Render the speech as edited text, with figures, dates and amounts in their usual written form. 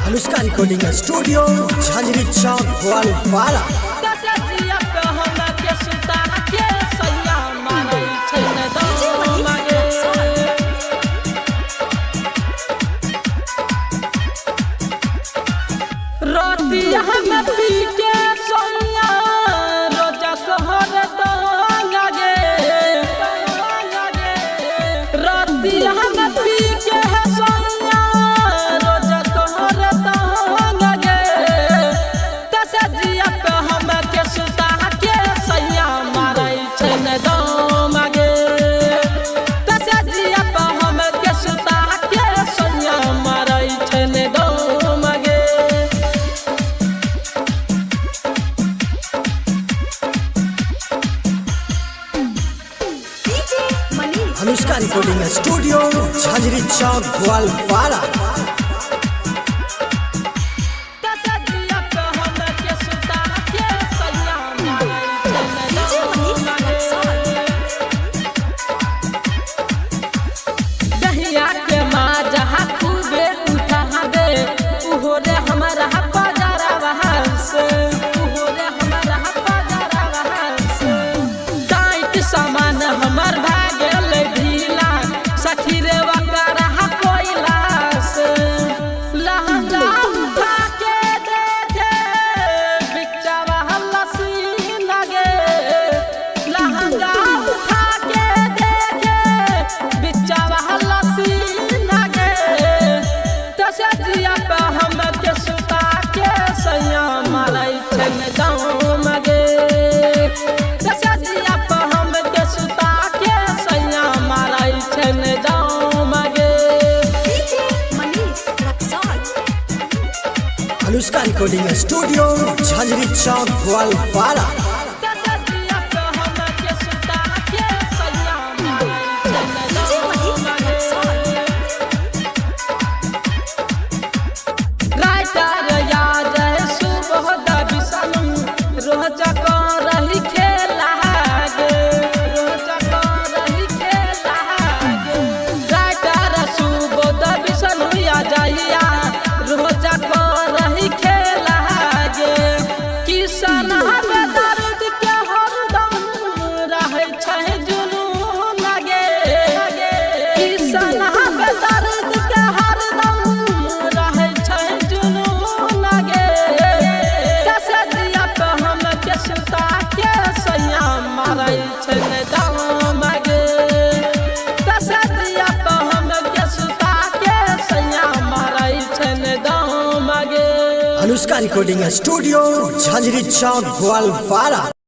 Anushka recording studio Jhanjhari चौक Gwalpara. Anushka recording studio Jhanjhari चौक ग्वालपारा। सामान हमार भागल ढीला सखी रे वकरा कोइला से लहंगा उठा के देखे बिचावा हलसी लगे। लहंगा उठा के देखे बिचावा हलसी लगे। तसे जिया पे हम के सुता के सैया मारै छन गाँव मगे। अनुष्का रिकॉर्डिंग स्टूडियो झांझरी चौक ग्वालपारा। अनुष्का रिकॉर्डिंग स्टूडियो झांझरी चौक ग्वालपारा।